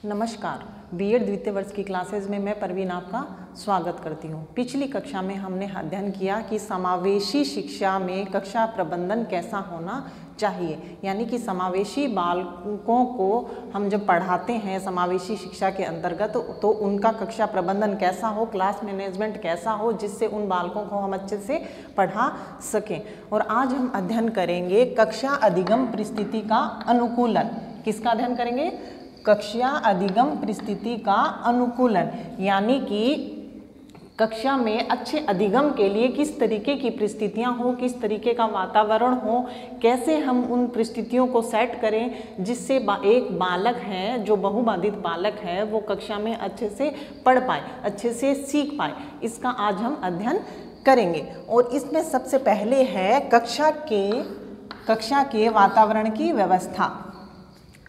नमस्कार। बीएड द्वितीय वर्ष की क्लासेज में मैं परवीन आपका स्वागत करती हूँ। पिछली कक्षा में हमने अध्ययन किया कि समावेशी शिक्षा में कक्षा प्रबंधन कैसा होना चाहिए, यानी कि समावेशी बालकों को हम जब पढ़ाते हैं समावेशी शिक्षा के अंतर्गत तो उनका कक्षा प्रबंधन कैसा हो, क्लास मैनेजमेंट कैसा हो, जिससे उन बालकों को हम अच्छे से पढ़ा सकें। और आज हम अध्ययन करेंगे कक्षा अधिगम परिस्थिति का अनुकूलन। किसका अध्ययन करेंगे? कक्षा अधिगम परिस्थिति का अनुकूलन, यानी कि कक्षा में अच्छे अधिगम के लिए किस तरीके की परिस्थितियां हो, किस तरीके का वातावरण हो, कैसे हम उन परिस्थितियों को सेट करें जिससे एक बालक है जो बहुबाधित बालक है वो कक्षा में अच्छे से पढ़ पाए, अच्छे से सीख पाए। इसका आज हम अध्ययन करेंगे। और इसमें सबसे पहले है कक्षा के वातावरण की व्यवस्था।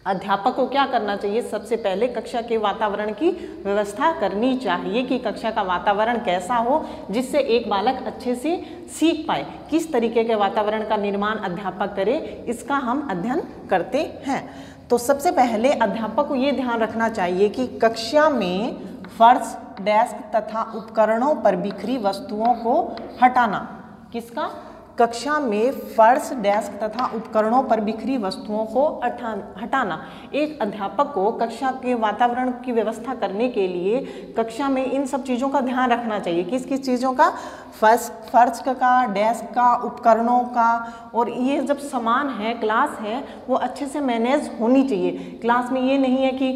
अध्यापक को क्या करना चाहिए? सबसे पहले कक्षा के वातावरण की व्यवस्था करनी चाहिए कि कक्षा का वातावरण कैसा हो जिससे एक बालक अच्छे से सीख पाए। किस तरीके के वातावरण का निर्माण अध्यापक करे, इसका हम अध्ययन करते हैं। तो सबसे पहले अध्यापक को ये ध्यान रखना चाहिए कि कक्षा में फर्श, डेस्क तथा उपकरणों पर बिखरी वस्तुओं को हटाना। किसका? कक्षा में फर्श, डेस्क तथा उपकरणों पर बिखरी वस्तुओं को हटाना। एक अध्यापक को कक्षा के वातावरण की व्यवस्था करने के लिए कक्षा में इन सब चीज़ों का ध्यान रखना चाहिए। किस किस चीज़ों का? फर्श का, डेस्क का, उपकरणों का। और ये जब सामान है, क्लास है, वो अच्छे से मैनेज होनी चाहिए। क्लास में ये नहीं है कि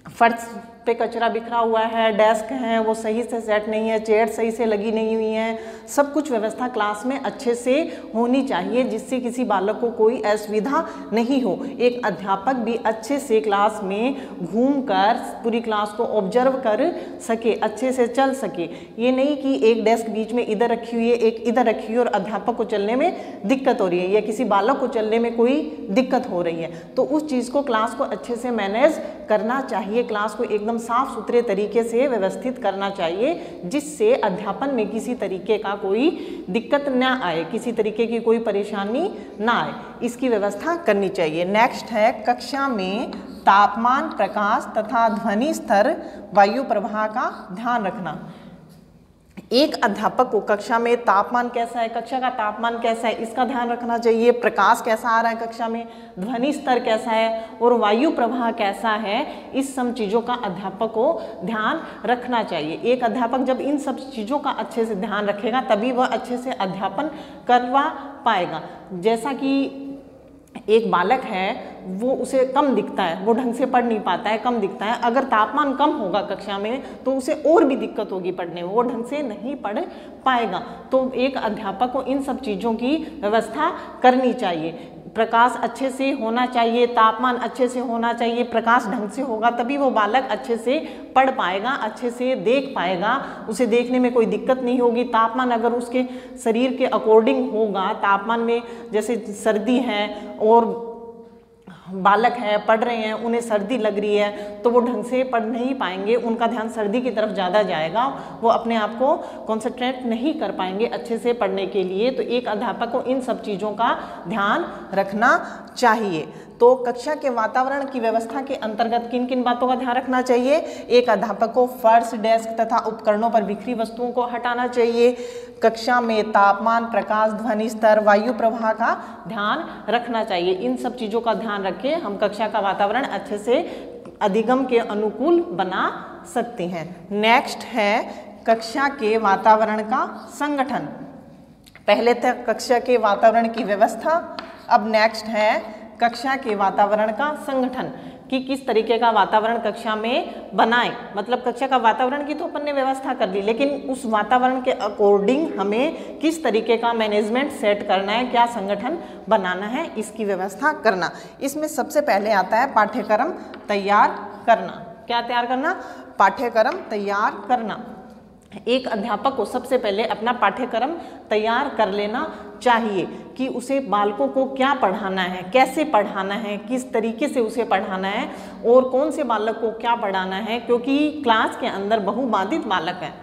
फर्श पे कचरा बिखरा हुआ है, डेस्क है वो सही से सेट नहीं है, चेयर सही से लगी नहीं हुई है। सब कुछ व्यवस्था क्लास में अच्छे से होनी चाहिए जिससे किसी बालक को कोई असुविधा नहीं हो। एक अध्यापक भी अच्छे से क्लास में घूमकर पूरी क्लास को ऑब्जर्व कर सके, अच्छे से चल सके। ये नहीं कि एक डेस्क बीच में इधर रखी हुई है, एक इधर रखी हुई है और अध्यापक को चलने में दिक्कत हो रही है या किसी बालक को चलने में कोई दिक्कत हो रही है। तो उस चीज़ को क्लास को अच्छे से मैनेज करना चाहिए, क्लास को एकदम साफ सुथरे तरीके से व्यवस्थित करना चाहिए जिससे अध्यापन में किसी तरीके का कोई दिक्कत ना आए, किसी तरीके की कोई परेशानी ना आए, इसकी व्यवस्था करनी चाहिए। नेक्स्ट है कक्षा में तापमान, प्रकाश तथा ध्वनि स्तर, वायु प्रवाह का ध्यान रखना। एक अध्यापक को कक्षा में तापमान कैसा है, कक्षा का तापमान कैसा है, इसका ध्यान रखना चाहिए। प्रकाश कैसा आ रहा है कक्षा में, ध्वनि स्तर कैसा है और वायु प्रवाह कैसा है, इस सब चीज़ों का अध्यापक को ध्यान रखना चाहिए। एक अध्यापक जब इन सब चीज़ों का अच्छे से ध्यान रखेगा तभी वह अच्छे से अध्यापन करवा पाएगा। जैसा कि एक बालक है वो उसे कम दिखता है, वो ढंग से पढ़ नहीं पाता है, कम दिखता है। अगर तापमान कम होगा कक्षा में तो उसे और भी दिक्कत होगी पढ़ने में, वो ढंग से नहीं पढ़ पाएगा। तो एक अध्यापक को इन सब चीज़ों की व्यवस्था करनी चाहिए। प्रकाश अच्छे से होना चाहिए, तापमान अच्छे से होना चाहिए, प्रकाश ढंग से होगा तभी वो बालक अच्छे से पढ़ पाएगा, अच्छे से देख पाएगा, उसे देखने में कोई दिक्कत नहीं होगी। तापमान अगर उसके शरीर के अकॉर्डिंग होगा, तापमान में जैसे सर्दी है और बालक है पढ़ रहे हैं, उन्हें सर्दी लग रही है तो वो ढंग से पढ़ नहीं पाएंगे, उनका ध्यान सर्दी की तरफ ज़्यादा जाएगा, वो अपने आप को कॉन्सेंट्रेट नहीं कर पाएंगे अच्छे से पढ़ने के लिए। तो एक अध्यापक को इन सब चीज़ों का ध्यान रखना चाहिए। तो कक्षा के वातावरण की व्यवस्था के अंतर्गत किन किन बातों का ध्यान रखना चाहिए? एक अध्यापक को फर्श, डेस्क तथा उपकरणों पर बिखरी वस्तुओं को हटाना चाहिए। कक्षा में तापमान, प्रकाश, ध्वनि स्तर, वायु प्रवाह का ध्यान रखना चाहिए। इन सब चीज़ों का ध्यान रखें, हम कक्षा का वातावरण अच्छे से अधिगम के अनुकूल बना सकते हैं। नेक्स्ट है कक्षा के वातावरण का संगठन। पहले तक कक्षा के वातावरण की व्यवस्था, अब नेक्स्ट है कक्षा के वातावरण का संगठन कि किस तरीके का वातावरण कक्षा में बनाएं। मतलब कक्षा का वातावरण की तो अपन ने व्यवस्था कर ली, लेकिन उस वातावरण के अकॉर्डिंग हमें किस तरीके का मैनेजमेंट सेट करना है, क्या संगठन बनाना है, इसकी व्यवस्था करना। इसमें सबसे पहले आता है पाठ्यक्रम तैयार करना। क्या तैयार करना? पाठ्यक्रम तैयार करना। एक अध्यापक को सबसे पहले अपना पाठ्यक्रम तैयार कर लेना चाहिए कि उसे बालकों को क्या पढ़ाना है, कैसे पढ़ाना है, किस तरीके से उसे पढ़ाना है और कौन से बालक को क्या पढ़ाना है। क्योंकि क्लास के अंदर बहुबाधित बालक हैं,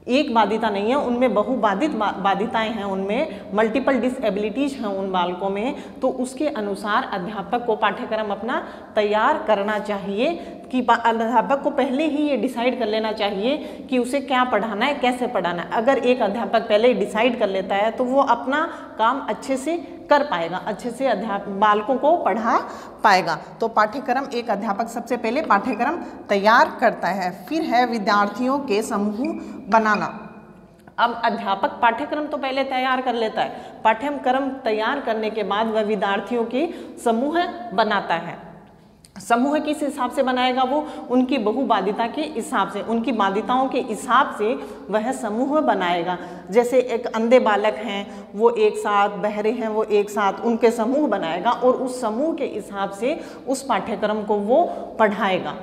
एक बाधिता नहीं है, उनमें बहुबाधित बाधिताएं हैं, उनमें मल्टीपल डिसेबिलिटीज हैं उन बालकों में। तो उसके अनुसार अध्यापक को पाठ्यक्रम अपना तैयार करना चाहिए कि अध्यापक को पहले ही ये डिसाइड कर लेना चाहिए कि उसे क्या पढ़ाना है, कैसे पढ़ाना है। अगर एक अध्यापक पहले ही डिसाइड कर लेता है तो वो अपना काम अच्छे से कर पाएगा, अच्छे से बालकों को पढ़ा पाएगा। तो पाठ्यक्रम, एक अध्यापक सबसे पहले पाठ्यक्रम तैयार करता है। फिर है विद्यार्थियों के समूह बनाना। अब अध्यापक पाठ्यक्रम तो पहले तैयार कर लेता है, पाठ्यक्रम तैयार करने के बाद वह विद्यार्थियों के समूह बनाता है। समूह किस हिसाब से बनाएगा? वो उनकी बहुबाधिता के हिसाब से, उनकी बाधिताओं के हिसाब से वह समूह बनाएगा। जैसे एक अंधे बालक हैं वो एक साथ, बहरे हैं वो एक साथ, उनके समूह बनाएगा और उस समूह के हिसाब से उस पाठ्यक्रम को वो पढ़ाएगा।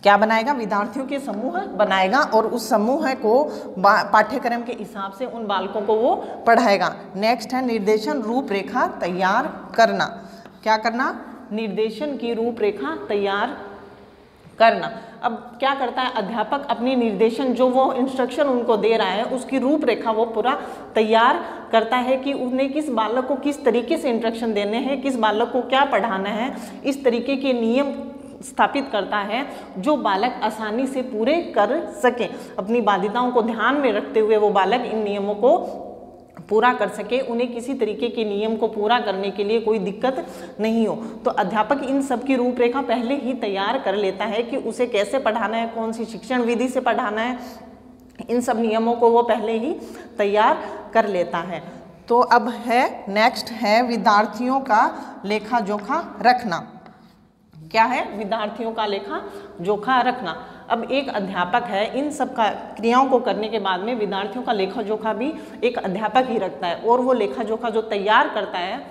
क्या बनाएगा? विद्यार्थियों के समूह बनाएगा और उस समूह को पाठ्यक्रम के हिसाब से उन बालकों को वो पढ़ाएगा। नेक्स्ट है निर्देशन रूपरेखा तैयार करना। क्या करना? निर्देशन की रूपरेखा तैयार करना। अब क्या करता है अध्यापक? अपनी निर्देशन, जो वो इंस्ट्रक्शन उनको दे रहा है, उसकी रूपरेखा वो पूरा तैयार करता है कि उन्हें किस बालक को किस तरीके से इंस्ट्रक्शन देने हैं, किस बालक को क्या पढ़ाना है। इस तरीके के नियम स्थापित करता है जो बालक आसानी से पूरे कर सके। अपनी बाध्यताओं को ध्यान में रखते हुए वो बालक इन नियमों को पूरा कर सके, उन्हें किसी तरीके के नियम को पूरा करने के लिए कोई दिक्कत नहीं हो। तो अध्यापक इन सब की रूपरेखा पहले ही तैयार कर लेता है कि उसे कैसे पढ़ाना है, कौन सी शिक्षण विधि से पढ़ाना है। इन सब नियमों को वो पहले ही तैयार कर लेता है। तो अब है नेक्स्ट है विद्यार्थियों का लेखा जोखा रखना। क्या है? विद्यार्थियों का लेखा जोखा रखना। अब एक अध्यापक है, इन सब का क्रियाओं को करने के बाद में विद्यार्थियों का लेखा जोखा भी एक अध्यापक ही रखता है और वो लेखा जोखा जो तैयार करता है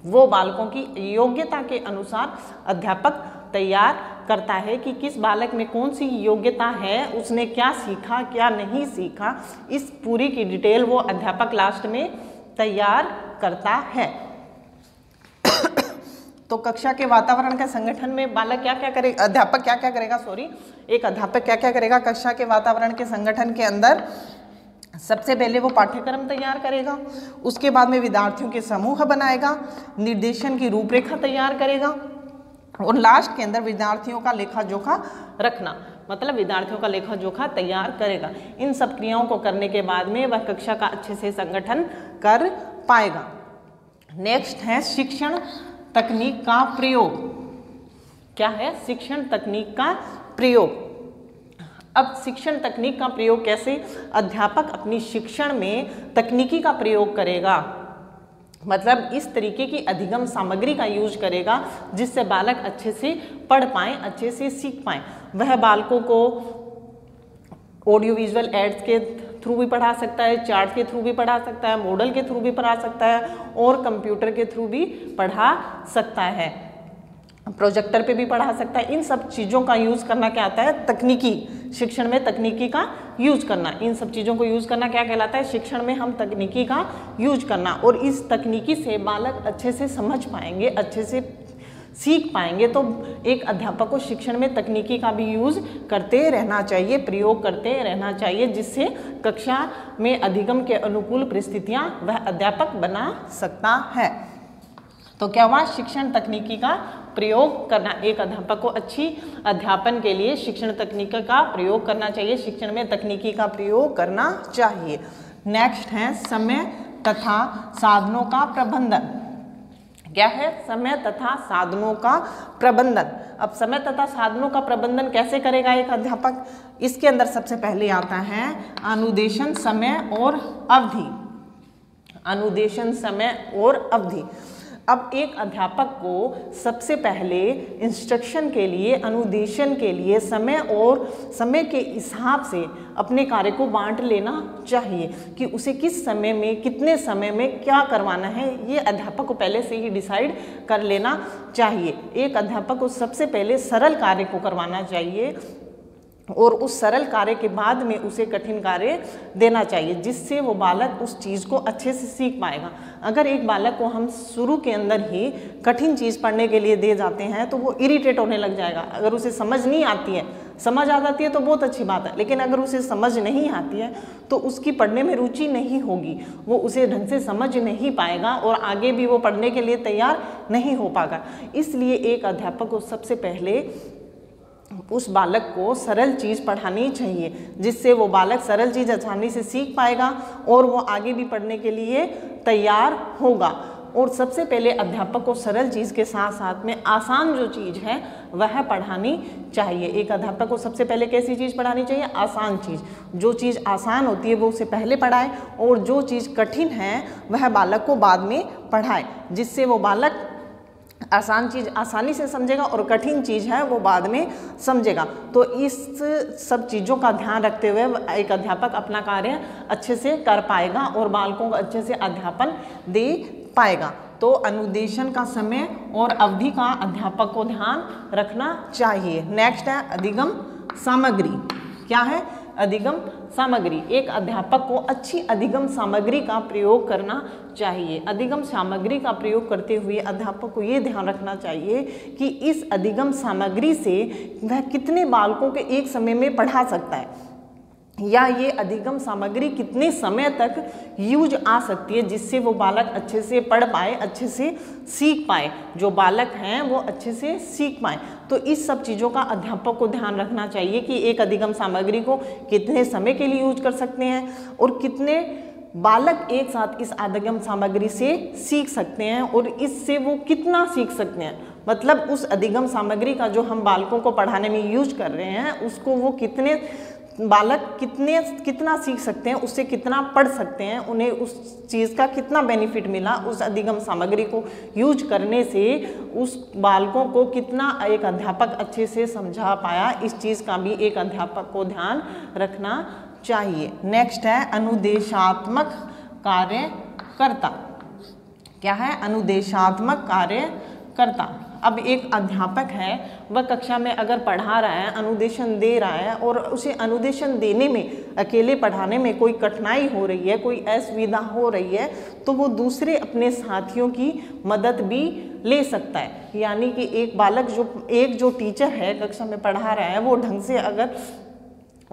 वो बालकों की योग्यता के अनुसार अध्यापक तैयार करता है कि किस बालक में कौन सी योग्यता है, उसने क्या सीखा क्या नहीं सीखा। इस पूरी की डिटेल वो अध्यापक लास्ट में तैयार करता है। तो कक्षा के वातावरण के संगठन में बालक क्या क्या करेगा, अध्यापक क्या क्या करेगा, एक अध्यापक क्या क्या करेगा कक्षा के वातावरण के संगठन के अंदर? सबसे पहले वो पाठ्यक्रम तैयार करेगा, उसके बाद में विद्यार्थियों के समूह बनाएगा, निर्देशन की रूपरेखा तैयार करेगा और लास्ट के अंदर विद्यार्थियों का लेखा जोखा रखना, मतलब विद्यार्थियों का लेखा जोखा तैयार करेगा। इन सब क्रियाओं को करने के बाद में वह कक्षा का अच्छे से संगठन कर पाएगा। नेक्स्ट है शिक्षण तकनीक का प्रयोग। क्या है? शिक्षण तकनीक का प्रयोग। अब शिक्षण तकनीक का प्रयोग कैसे? अध्यापक अपनी शिक्षण में तकनीकी का प्रयोग करेगा, मतलब इस तरीके की अधिगम सामग्री का यूज करेगा जिससे बालक अच्छे से पढ़ पाएं, अच्छे से सीख पाएं। वह बालकों को ऑडियो विजुअल एड्स के थ्रू भी पढ़ा सकता है, चार्ट के थ्रू भी पढ़ा सकता है, मॉडल के थ्रू भी पढ़ा सकता है और कंप्यूटर के थ्रू भी पढ़ा सकता है, प्रोजेक्टर पे भी पढ़ा सकता है। इन सब चीज़ों का यूज़ करना क्या आता है? तकनीकी। शिक्षण में तकनीकी का यूज करना, इन सब चीज़ों को यूज़ करना क्या कहलाता है? शिक्षण में हम तकनीकी का यूज करना। और इस तकनीकी से बालक अच्छे से समझ पाएंगे, अच्छे से सीख पाएंगे। तो एक अध्यापक को शिक्षण में तकनीकी का भी यूज़ करते रहना चाहिए, प्रयोग करते रहना चाहिए, जिससे कक्षा में अधिगम के अनुकूल परिस्थितियां वह अध्यापक बना सकता है। तो क्या हुआ? शिक्षण तकनीकी का प्रयोग करना। एक अध्यापक को अच्छी अध्यापन के लिए शिक्षण तकनीकी का प्रयोग करना चाहिए, शिक्षण में तकनीकी का प्रयोग करना चाहिए। नेक्स्ट है समय तथा साधनों का प्रबंधन। क्या है? समय तथा साधनों का प्रबंधन। अब समय तथा साधनों का प्रबंधन कैसे करेगा एक अध्यापक? इसके अंदर सबसे पहले आता है अनुदेशन, समय और अवधि। अनुदेशन, समय और अवधि। अब एक अध्यापक को सबसे पहले इंस्ट्रक्शन के लिए, अनुदेशन के लिए समय और समय के हिसाब से अपने कार्य को बांट लेना चाहिए कि उसे किस समय में, कितने समय में क्या करवाना है, ये अध्यापक को पहले से ही डिसाइड कर लेना चाहिए। एक अध्यापक को सबसे पहले सरल कार्य को करवाना चाहिए और उस सरल कार्य के बाद में उसे कठिन कार्य देना चाहिए, जिससे वो बालक उस चीज़ को अच्छे से सीख पाएगा। अगर एक बालक को हम शुरू के अंदर ही कठिन चीज़ पढ़ने के लिए दे जाते हैं तो वो इरिटेट होने लग जाएगा। अगर उसे समझ नहीं आती है, समझ आ जाती है तो बहुत अच्छी बात है, लेकिन अगर उसे समझ नहीं आती है तो उसकी पढ़ने में रुचि नहीं होगी, वो उसे ढंग से समझ नहीं पाएगा और आगे भी वो पढ़ने के लिए तैयार नहीं हो पाएगा। इसलिए एक अध्यापक को सबसे पहले उस बालक को सरल चीज़ पढ़ानी चाहिए, जिससे वो बालक सरल चीज़ आसानी से सीख पाएगा और वो आगे भी पढ़ने के लिए तैयार होगा। और सबसे पहले अध्यापक को सरल चीज़ के साथ साथ में आसान जो चीज़ है वह पढ़ानी चाहिए। एक अध्यापक को सबसे पहले कैसी चीज़ पढ़ानी चाहिए? आसान चीज़। जो चीज़ आसान होती है वो उसे पहले पढ़ाए और जो चीज़ कठिन है वह बालक को बाद में पढ़ाए, जिससे वो बालक आसान चीज़ आसानी से समझेगा और कठिन चीज़ है वो बाद में समझेगा। तो इस सब चीज़ों का ध्यान रखते हुए एक अध्यापक अपना कार्य अच्छे से कर पाएगा और बालकों को अच्छे से अध्यापन दे पाएगा। तो अनुदेशन का समय और अवधि का अध्यापक को ध्यान रखना चाहिए। नेक्स्ट है अधिगम सामग्री। क्या है? अधिगम सामग्री। एक अध्यापक को अच्छी अधिगम सामग्री का प्रयोग करना चाहिए। अधिगम सामग्री का प्रयोग करते हुए अध्यापक को ये ध्यान रखना चाहिए कि इस अधिगम सामग्री से वह कितने बालकों के एक समय में पढ़ा सकता है, या ये अधिगम सामग्री कितने समय तक यूज आ सकती है, जिससे वो बालक अच्छे से पढ़ पाए, अच्छे से सीख पाए, जो बालक हैं वो अच्छे से सीख पाए। तो इस सब चीज़ों का अध्यापक को ध्यान रखना चाहिए कि एक अधिगम सामग्री को कितने समय के लिए यूज कर सकते हैं और कितने बालक एक साथ इस अधिगम सामग्री से सीख सकते हैं और इससे वो कितना सीख सकते हैं। मतलब उस अधिगम सामग्री का जो हम बालकों को पढ़ाने में यूज कर रहे हैं उसको वो कितने बालक कितना सीख सकते हैं, उससे कितना पढ़ सकते हैं, उन्हें उस चीज़ का कितना बेनिफिट मिला, उस अधिगम सामग्री को यूज करने से उस बालकों को कितना एक अध्यापक अच्छे से समझा पाया, इस चीज़ का भी एक अध्यापक को ध्यान रखना चाहिए। नेक्स्ट है अनुदेशात्मक कार्यकर्ता। क्या है? अनुदेशात्मक कार्यकर्ता। अब एक अध्यापक है, वह कक्षा में अगर पढ़ा रहा है, अनुदेशन दे रहा है और उसे अनुदेशन देने में, अकेले पढ़ाने में कोई कठिनाई हो रही है, कोई असुविधा हो रही है, तो वो दूसरे अपने साथियों की मदद भी ले सकता है। यानी कि एक बालक जो टीचर है कक्षा में पढ़ा रहा है, वो ढंग से अगर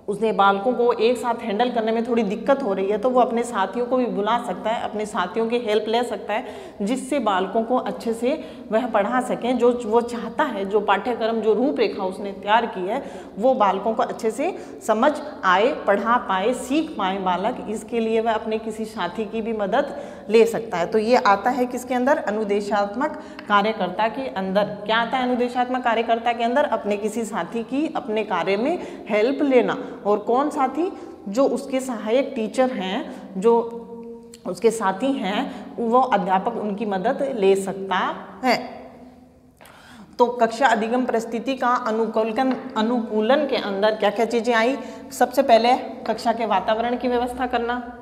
उसने बालकों को एक साथ हैंडल करने में थोड़ी दिक्कत हो रही है तो वो अपने साथियों को भी बुला सकता है, अपने साथियों की हेल्प ले सकता है, जिससे बालकों को अच्छे से वह पढ़ा सकें। जो वो चाहता है, जो पाठ्यक्रम, जो रूपरेखा उसने तैयार की है, वो बालकों को अच्छे से समझ आए, पढ़ा पाए, सीख पाए बालक। इसके लिए वह अपने किसी साथी की भी मदद ले सकता है। तो ये आता है किसके अंदर? अनुदेशात्मक कार्यकर्ता के अंदर। क्या आता है अनुदेशात्मक कार्यकर्ता के अंदर? अपने किसी साथी की अपने कार्य में हेल्प लेना। और कौन साथी? जो उसके सहायक टीचर हैं, जो उसके साथी हैं, वो अध्यापक उनकी मदद ले सकता है। तो कक्षा अधिगम परिस्थिति का अनुकूलन के अंदर क्या क्या चीजें आई? सबसे पहले कक्षा के वातावरण की व्यवस्था करना।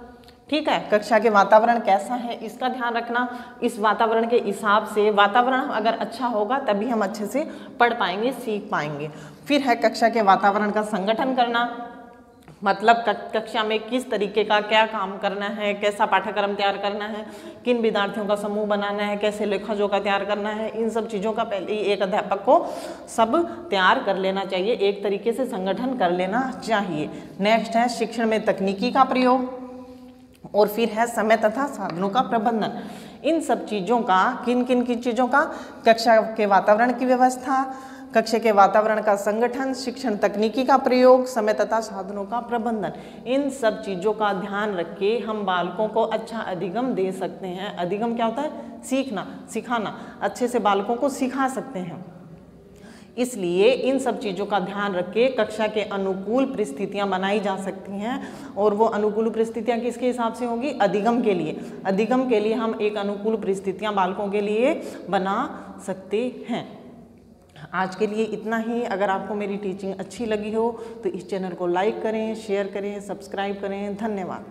ठीक है, कक्षा के वातावरण कैसा है इसका ध्यान रखना। इस वातावरण के हिसाब से, वातावरण अगर अच्छा होगा तभी हम अच्छे से पढ़ पाएंगे, सीख पाएंगे। फिर है कक्षा के वातावरण का संगठन करना। मतलब कक्षा में किस तरीके का क्या काम करना है, कैसा पाठ्यक्रम तैयार करना है, किन विद्यार्थियों का समूह बनाना है, कैसे लेखा-जोखा तैयार करना है, इन सब चीज़ों का पहले ही एक अध्यापक को सब तैयार कर लेना चाहिए, एक तरीके से संगठन कर लेना चाहिए। नेक्स्ट है शिक्षण में तकनीकी का प्रयोग। और फिर है समय तथा साधनों का प्रबंधन। इन सब चीज़ों का, किन किन चीज़ों का? कक्षा के वातावरण की व्यवस्था, कक्षा के वातावरण का संगठन, शिक्षण तकनीकी का प्रयोग, समय तथा साधनों का प्रबंधन। इन सब चीज़ों का ध्यान रख के हम बालकों को अच्छा अधिगम दे सकते हैं। अधिगम क्या होता है? सीखना, सिखाना। अच्छे से बालकों को सिखा सकते हैं। इसलिए इन सब चीज़ों का ध्यान रख के कक्षा के अनुकूल परिस्थितियां बनाई जा सकती हैं। और वो अनुकूल परिस्थितियां किसके हिसाब से होंगी? अधिगम के लिए। अधिगम के लिए हम एक अनुकूल परिस्थितियां बालकों के लिए बना सकते हैं। आज के लिए इतना ही। अगर आपको मेरी टीचिंग अच्छी लगी हो तो इस चैनल को लाइक करें, शेयर करें, सब्सक्राइब करें। धन्यवाद।